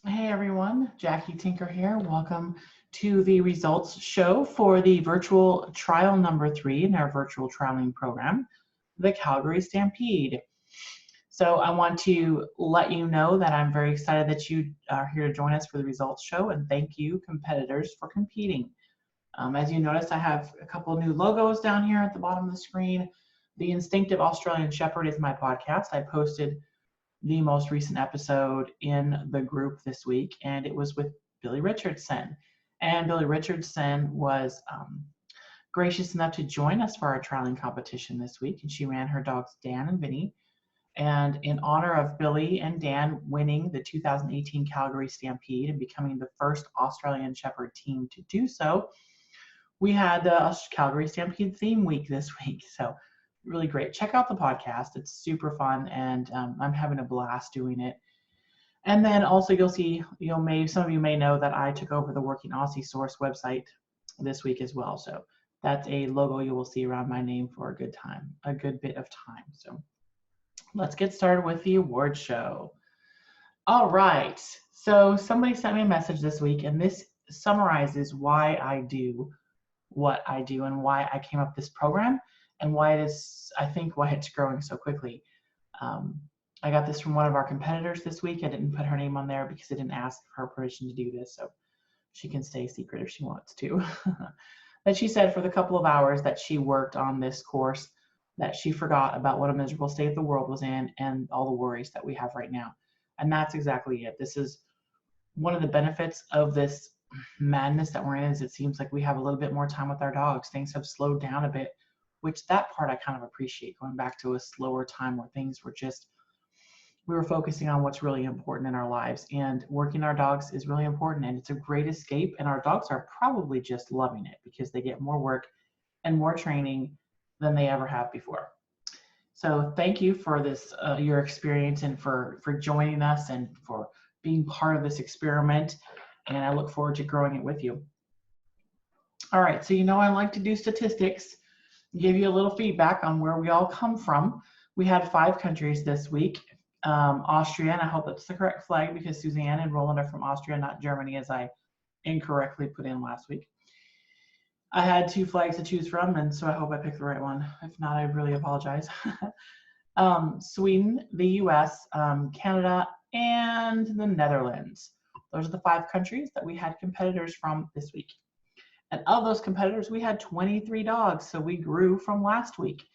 Hey everyone, Jackie Tinker here. Welcome to the results show for the virtual trial number 3 in our virtual trialing program, the Calgary Stampede. So I want to let you know that I'm very excited that you are here to join us for the results show, and thank you competitors for competing. As you notice, I have a couple new logos down here at the bottom of the screen. The Instinctive Australian Shepherd is my podcast. I posted the most recent episode in the group this week, and it was with Billy Richardson. And Billy Richardson was gracious enough to join us for our trialing competition this week, and she ran her dogs Dan and Vinny. And in honor of Billy and Dan winning the 2018 Calgary Stampede and becoming the first Australian Shepherd team to do so, we had the Calgary Stampede theme week this week. So really great. Check out the podcast. It's super fun, and I'm having a blast doing it. And then also you'll see, some of you may know that I took over the Working Aussie Source website this week as well. So that's a logo you will see around my name for a good bit of time. So let's get started with the award show. All right. So somebody sent me a message this week, and this summarizes why I do what I do and why I came up with this program and why it's growing so quickly. I got this from one of our competitors this week. I didn't put her name on there because I didn't ask her permission to do this, so she can stay secret if she wants to. That she said for the couple of hours that she worked on this course that she forgot about what a miserable state the world was in and all the worries that we have right now. And that's exactly it. This is one of the benefits of this madness that we're in, is it seems like we have a little bit more time with our dogs. Things have slowed down a bit, which that part I kind of appreciate, going back to a slower time where things were we were focusing on what's really important in our lives, and working our dogs is really important, and it's a great escape, and our dogs are probably just loving it because they get more work and more training than they ever have before. So thank you for this, your experience, and for joining us and for being part of this experiment, and I look forward to growing it with you. All right, so I like to do statistics, give you a little feedback on where we all come from. We had 5 countries this week. Austria, and I hope that's the correct flag because Suzanne and Roland are from Austria, not Germany, as I incorrectly put in last week. I had 2 flags to choose from, and so I hope I picked the right one. If not, I really apologize. Sweden, the US, Canada, and the Netherlands. Those are the 5 countries that we had competitors from this week. And of those competitors, we had 23 dogs, so we grew from last week.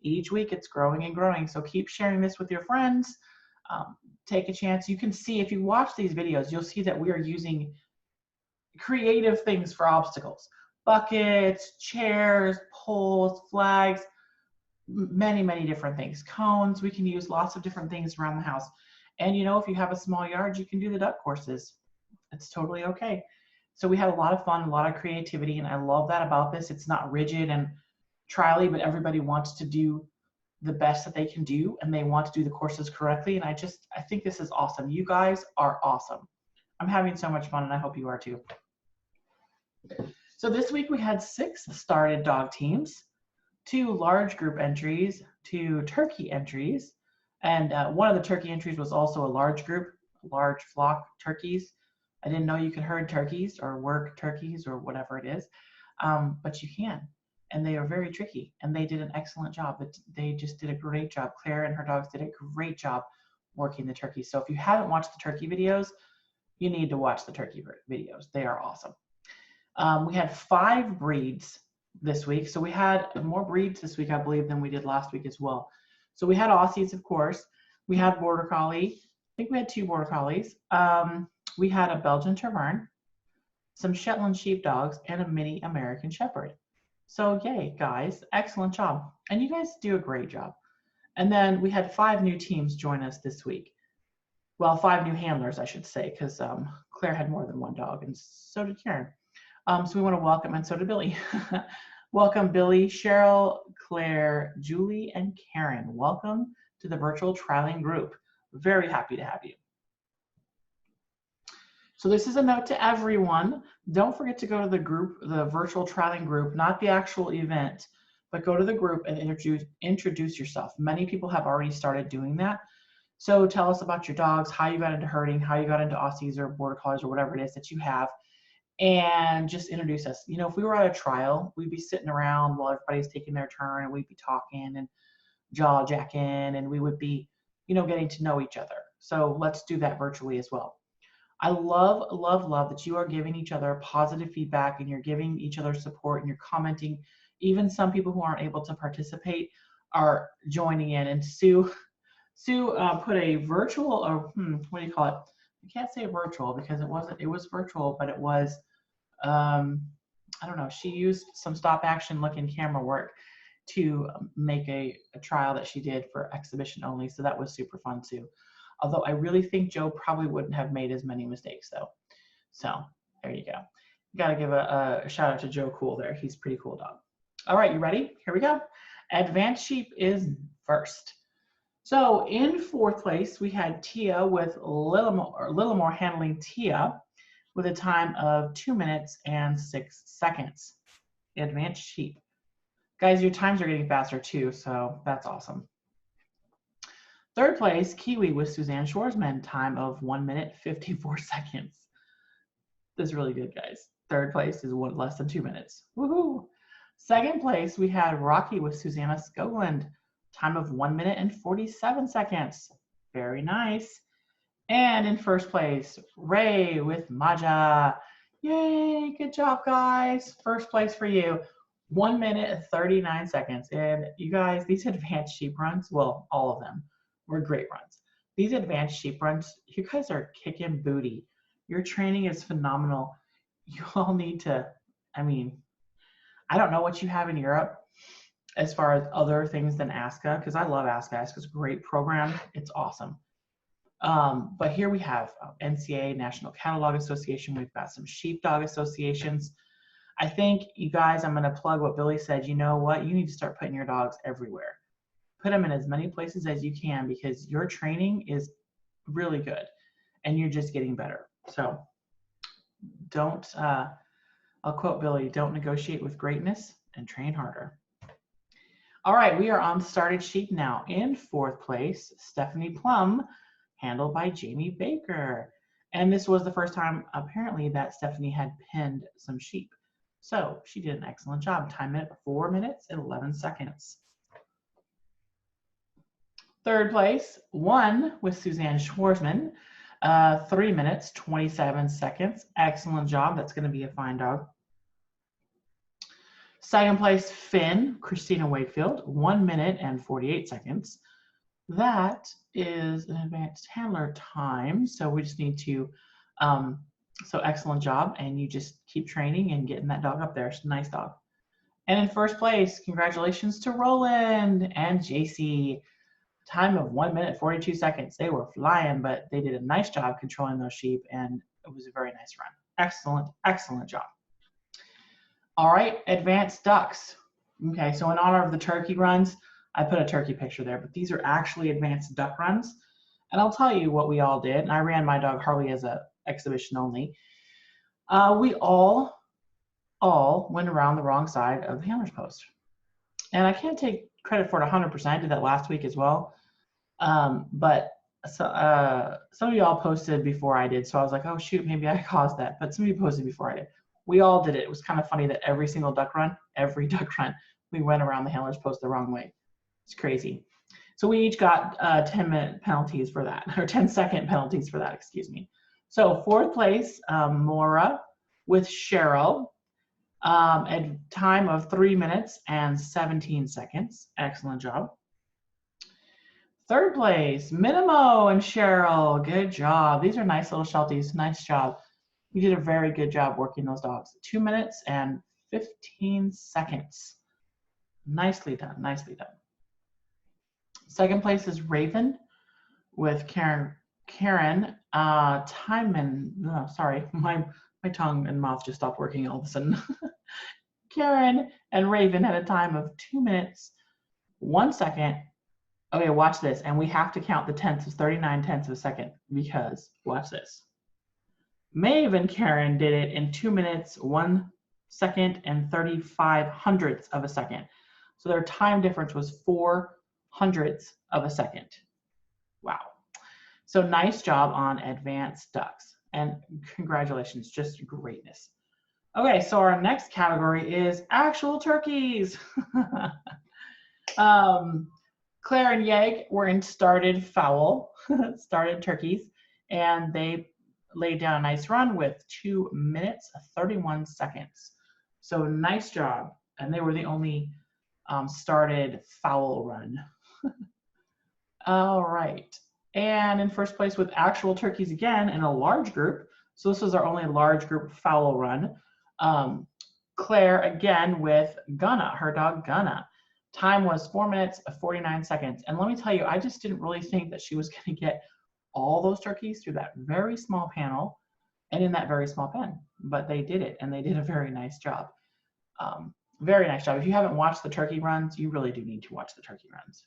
Each week it's growing and growing, so keep sharing this with your friends. Take a chance. You can see, if you watch these videos, you'll see that we are using creative things for obstacles. Buckets, chairs, poles, flags, many, many different things. Cones, we can use lots of different things around the house. And if you have a small yard, you can do the duck courses. It's totally okay. So we had a lot of fun, a lot of creativity, and I love that about this. It's not rigid and trial-y, but everybody wants to do the best that they can do, and they want to do the courses correctly. And I think this is awesome. You guys are awesome. I'm having so much fun, and I hope you are too. So this week we had 6 started dog teams, 2 large group entries, 2 turkey entries, and one of the turkey entries was also a large group, large flock turkeys. I didn't know you could herd turkeys or work turkeys or whatever it is, but you can. And they are very tricky, and they did an excellent job. They just did a great job. Claire and her dogs did a great job working the turkeys. So if you haven't watched the turkey videos, you need to watch the turkey videos. They are awesome. We had 5 breeds this week. So we had more breeds this week, I believe, than we did last week as well. So we had Aussies, of course. We had Border Collie. I think we had 2 Border Collies. We had a Belgian Tervuren, some Shetland Sheepdogs, and a mini American Shepherd. So yay, guys, excellent job. And you guys do a great job. And then we had 5 new teams join us this week. Well, 5 new handlers, I should say, because Claire had more than 1 dog, and so did Karen. So we want to welcome, and so did Billy. Welcome, Billy, Cheryl, Claire, Julie, and Karen. Welcome to the virtual trialing group. Very happy to have you. So this is a note to everyone. Don't forget to go to the group, the virtual trialing group, not the actual event, but go to the group and introduce yourself. Many people have already started doing that. So tell us about your dogs, how you got into herding, how you got into Aussies or Border Collies or whatever it is that you have, and just introduce us. You know, if we were at a trial, we'd be sitting around while everybody's taking their turn, and we'd be talking and jaw jacking, and we would be, you know, getting to know each other. So let's do that virtually as well. I love, love, love that you are giving each other positive feedback and you're giving each other support and you're commenting. Even some people who aren't able to participate are joining in. And Sue put a virtual, or what do you call it? I can't say virtual because it wasn't, it was virtual, but it was, I don't know, she used some stop action looking camera work to make a trial that she did for exhibition only. So that was super fun too. Although I really think Joe probably wouldn't have made as many mistakes though. So there you go. Got to give a shout out to Joe Cool there. He's a pretty cool dog. All right, you ready? Here we go. Advanced sheep is first. So in fourth place, we had Tia with Littlemore handling Tia with a time of 2 minutes and 6 seconds. Advanced sheep. Guys, your times are getting faster too, so that's awesome. Third place, Kiwi with Suzanne Schwartzman, time of 1 minute, 54 seconds. That's really good, guys. Third place is less than 2 minutes. Woohoo! Second place, we had Rocky with Susanna Skogland, time of 1 minute and 47 seconds. Very nice. And in first place, Ray with Maja. Yay, good job, guys. First place for you. 1 minute and 39 seconds. And you guys, these advanced sheep runs, well, all of them were great runs. These advanced sheep runs, you guys are kicking booty. Your training is phenomenal. You all need to, I mean, I don't know what you have in Europe as far as other things than ASCA, because I love ASCA. ASCA's a great program. It's awesome. But here we have NCA, National Catalog Association. We've got some sheepdog associations. I think, you guys, I'm going to plug what Billy said. You know what? You need to start putting your dogs everywhere. Put them in as many places as you can because your training is really good and you're just getting better. So don't, I'll quote Billy, don't negotiate with greatness and train harder. All right, we are on started sheep now. In fourth place, Stephanie Plum, handled by Jamie Baker. And this was the first time, apparently, that Stephanie had pinned some sheep. So she did an excellent job. Time at 4 minutes and 11 seconds. Third place, one with Suzanne Schwartzman, 3 minutes, 27 seconds. Excellent job. That's going to be a fine dog. Second place, Finn, Kristina Wakefield, 1 minute and 48 seconds. That is an advanced handler time. So we just need to, so excellent job. And you just keep training and getting that dog up there. It's a nice dog. And in first place, congratulations to Roland and JC. Time of 1 minute, 42 seconds. They were flying, but they did a nice job controlling those sheep, and it was a very nice run. Excellent, excellent job. All right, advanced ducks. Okay, so in honor of the turkey runs, I put a turkey picture there, but these are actually advanced duck runs. And I'll tell you what we all did. And I ran my dog Harley as an exhibition only. We all went around the wrong side of the handler's post. And I can't take credit for it 100%. I did that last week as well. But some of y'all posted before I did. So I was like, oh shoot, maybe I caused that. But some of you posted before I did. We all did it. It was kind of funny that every single duck run, we went around the handler's post the wrong way. It's crazy. So we each got 10-minute penalties for that, or 10-second penalties for that, excuse me. So fourth place, Maura with Cheryl, at time of 3 minutes and 17 seconds. Excellent job. Third place, Minimo and Cheryl. Good job. These are nice little Shelties. Nice job. You did a very good job working those dogs. 2 minutes and 15 seconds. Nicely done. Nicely done. Second place is Raven with Karen Timon. Oh, sorry, my tongue and mouth just stopped working all of a sudden. Karen and Raven had a time of 2 minutes, 1 second. Okay, watch this. And we have to count the tenths of 39 tenths of a second because, watch this. Maeve and Karen did it in 2 minutes, 1 second, and 35 hundredths of a second. So their time difference was 4 hundredths of a second. Wow. So nice job on advanced ducks, and congratulations, just greatness. Okay, so our next category is actual turkeys. Claire and Yeg were in started fowl, started turkeys, and they laid down a nice run with 2 minutes, 31 seconds. So nice job. And they were the only started fowl run. All right. And in first place with actual turkeys again in a large group. So this was our only large group fowl run. Claire again with Gunna, her dog Gunna. Time was 4 minutes, 49 seconds. And let me tell you, I just didn't really think that she was going to get all those turkeys through that very small panel and in that very small pen. But they did it, and they did a very nice job. Very nice job. If you haven't watched the turkey runs, you really do need to watch the turkey runs.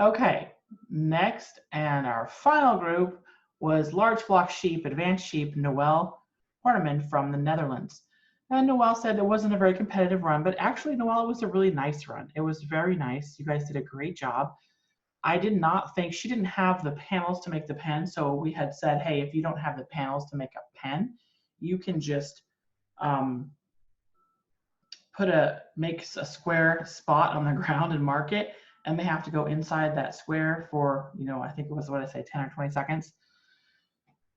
Okay, next and our final group was large flock sheep, advanced sheep, Noelle Horneman from the Netherlands. And Noelle said it wasn't a very competitive run, but actually Noelle, it was a really nice run. It was very nice. You guys did a great job. I did not think, she didn't have the panels to make the pen, so we had said, hey, if you don't have the panels to make a pen, you can just make a square spot on the ground and mark it, and they have to go inside that square for, I think it was, 10 or 20 seconds.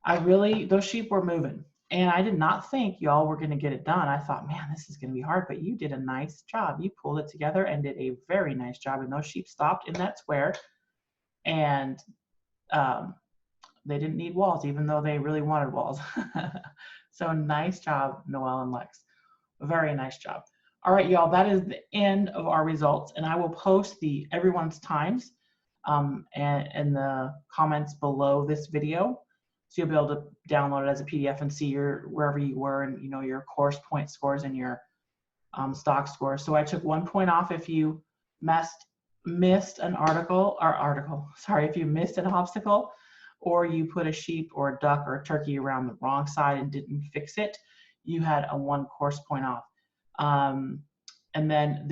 Those sheep were moving, and I did not think y'all were going to get it done. I thought, man, this is going to be hard, but you did a nice job. You pulled it together and did a very nice job, and those sheep stopped in that square, and they didn't need walls, even though they really wanted walls. So nice job, Noelle and Lex. Very nice job. All right, y'all, that is the end of our results, and I will post everyone's times and in the comments below this video. So you'll be able to download it as a PDF and see wherever you were and your course point scores and your stock scores. So I took 1 point off if you missed an if you missed an obstacle, or you put a sheep or a duck or a turkey around the wrong side and didn't fix it, you had a 1 course point off. And then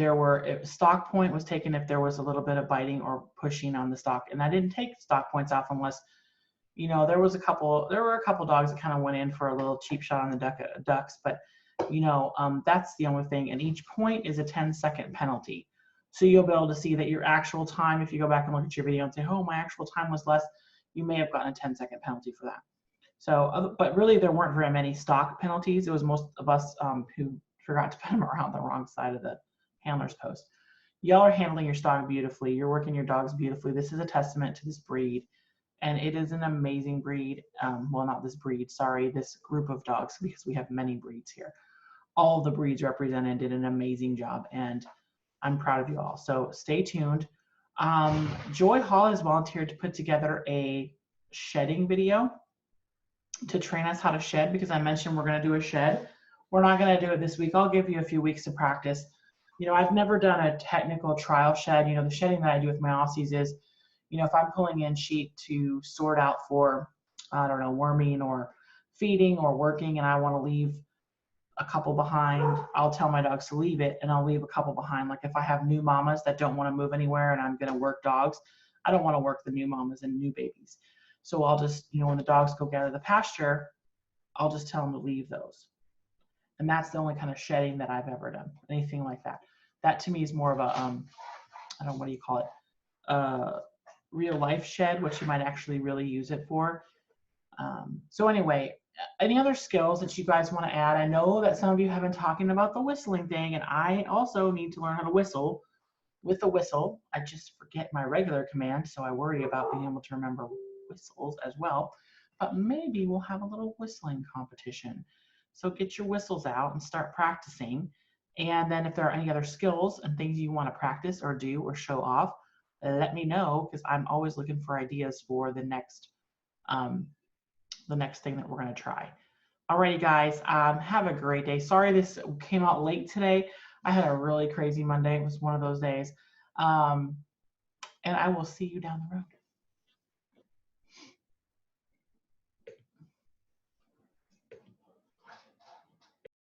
stock point was taken if there was a little bit of biting or pushing on the stock. And I didn't take stock points off unless, there were a couple dogs that kind of went in for a little cheap shot on the ducks, but that's the only thing. And each point is a 10-second penalty. So you'll be able to see that your actual time, if you go back and look at your video and say, oh, my actual time was less, you may have gotten a 10-second penalty for that. So, but really there weren't very many stock penalties. It was most of us who forgot to put them around the wrong side of the handler's post. Y'all are handling your stock beautifully. You're working your dogs beautifully. This is a testament to this breed, and it is an amazing breed. Well, not this breed, sorry, this group of dogs, because we have many breeds here. All of the breeds represented did an amazing job, and I'm proud of you all. So stay tuned. Joy Hall has volunteered to put together a shedding video to train us how to shed, because I mentioned we're going to do a shed. We're not going to do it this week. I'll give you a few weeks to practice. I've never done a technical trial shed. The shedding that I do with my Aussies is, if I'm pulling in sheep to sort out for, I don't know, worming or feeding or working, and I want to leave a couple behind, I'll tell my dogs to leave it, and I'll leave a couple behind. Like if I have new mamas that don't want to move anywhere and I'm going to work dogs, I don't want to work the new mamas and new babies. So I'll just, when the dogs go gather the pasture, I'll just tell them to leave those. And that's the only kind of shedding that I've ever done, anything like that. That to me is more of a, I don't know, what do you call it? Real life shed, which you might actually really use it for. So anyway, any other skills that you guys want to add? I know that some of you have been talking about the whistling thing, and I also need to learn how to whistle. With the whistle, I just forget my regular command, so I worry about being able to remember whistles as well. But maybe we'll have a little whistling competition. So get your whistles out and start practicing. And then if there are any other skills and things you want to practice or do or show off, let me know, because I'm always looking for ideas for the next thing that we're going to try. Alrighty, guys, have a great day. Sorry this came out late today. I had a really crazy Monday. It was one of those days. And I will see you down the road.